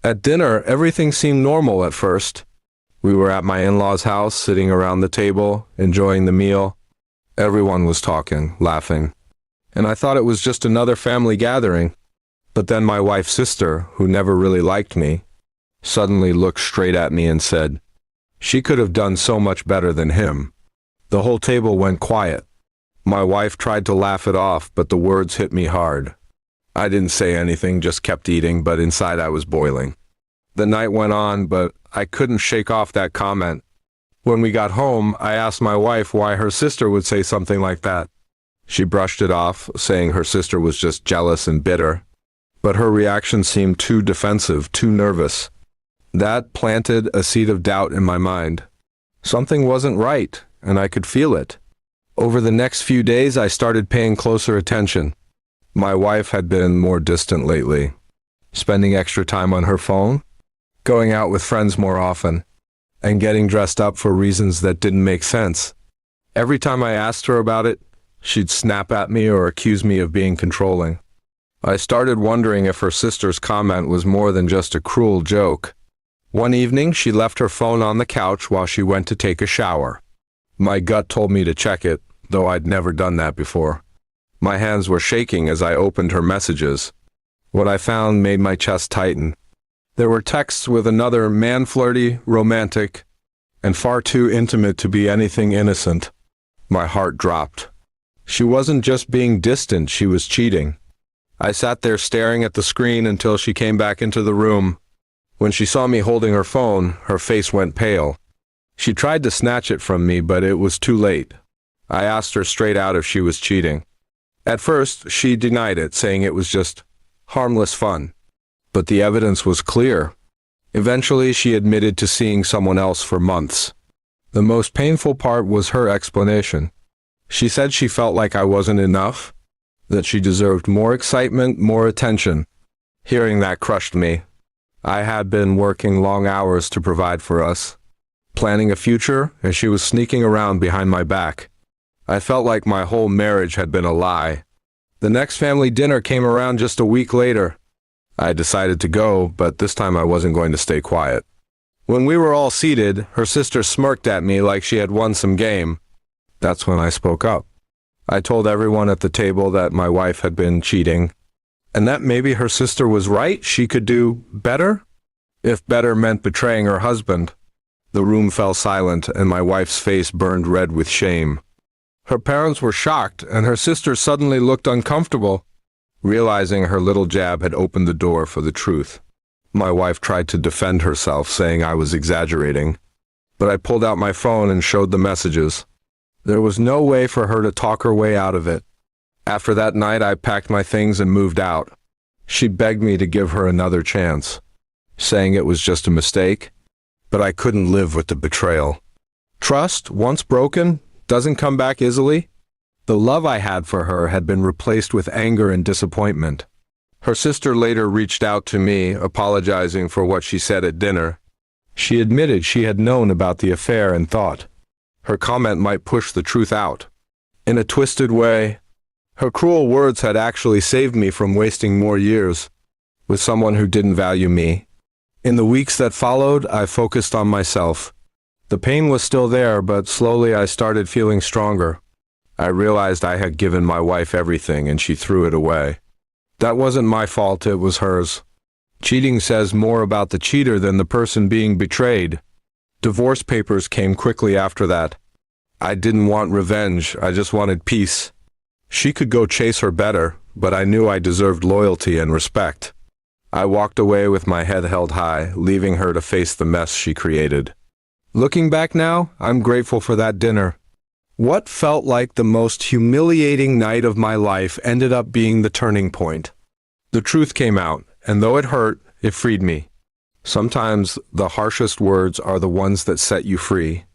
At dinner, everything seemed normal at first. We were at my in-laws' house, sitting around the table, enjoying the meal. Everyone was talking, laughing, and I thought it was just another family gathering. But then my wife's sister, who never really liked me, suddenly looked straight at me and said, she could have done so much better than him. The whole table went quiet. My wife tried to laugh it off, but the words hit me hard. I didn't say anything, just kept eating, but inside I was boiling. The night went on, but I couldn't shake off that comment. When we got home, I asked my wife why her sister would say something like that. She brushed it off, saying her sister was just jealous and bitter. But her reaction seemed too defensive, too nervous. That planted a seed of doubt in my mind. Something wasn't right, and I could feel it. Over the next few days, I started paying closer attention. My wife had been more distant lately, spending extra time on her phone, going out with friends more often, and getting dressed up for reasons that didn't make sense. Every time I asked her about it, she'd snap at me or accuse me of being controlling. I started wondering if her sister's comment was more than just a cruel joke. One evening, she left her phone on the couch while she went to take a shower. My gut told me to check it, though I'd never done that before. My hands were shaking as I opened her messages. What I found made my chest tighten. There were texts with another man, flirty, romantic, and far too intimate to be anything innocent. My heart dropped. She wasn't just being distant, she was cheating. I sat there staring at the screen until she came back into the room. When she saw me holding her phone, her face went pale. She tried to snatch it from me, but it was too late. I asked her straight out if she was cheating. At first, she denied it, saying it was just harmless fun. But the evidence was clear. Eventually, she admitted to seeing someone else for months. The most painful part was her explanation. She said she felt like I wasn't enough, that she deserved more excitement, more attention. Hearing that crushed me. I had been working long hours to provide for us, planning a future, and she was sneaking around behind my back. I felt like my whole marriage had been a lie. The next family dinner came around just a week later. I decided to go, but this time I wasn't going to stay quiet. When we were all seated, her sister smirked at me like she had won some game. That's when I spoke up. I told everyone at the table that my wife had been cheating, and that maybe her sister was right, she could do better, if better meant betraying her husband. The room fell silent, and my wife's face burned red with shame. Her parents were shocked, and her sister suddenly looked uncomfortable, realizing her little jab had opened the door for the truth. My wife tried to defend herself, saying I was exaggerating, but I pulled out my phone and showed the messages. There was no way for her to talk her way out of it. After that night, I packed my things and moved out. She begged me to give her another chance, saying it was just a mistake, but I couldn't live with the betrayal. Trust, once broken, doesn't come back easily. The love I had for her had been replaced with anger and disappointment. Her sister later reached out to me, apologizing for what she said at dinner. She admitted she had known about the affair and thought her comment might push the truth out. In a twisted way, her cruel words had actually saved me from wasting more years with someone who didn't value me. In the weeks that followed, I focused on myself. The pain was still there, but slowly I started feeling stronger. I realized I had given my wife everything and she threw it away. That wasn't my fault, it was hers. Cheating says more about the cheater than the person being betrayed. Divorce papers came quickly after that. I didn't want revenge, I just wanted peace. She could go chase her better, but I knew I deserved loyalty and respect. I walked away with my head held high, leaving her to face the mess she created. Looking back now, I'm grateful for that dinner. What felt like the most humiliating night of my life ended up being the turning point. The truth came out, and though it hurt, it freed me. Sometimes the harshest words are the ones that set you free.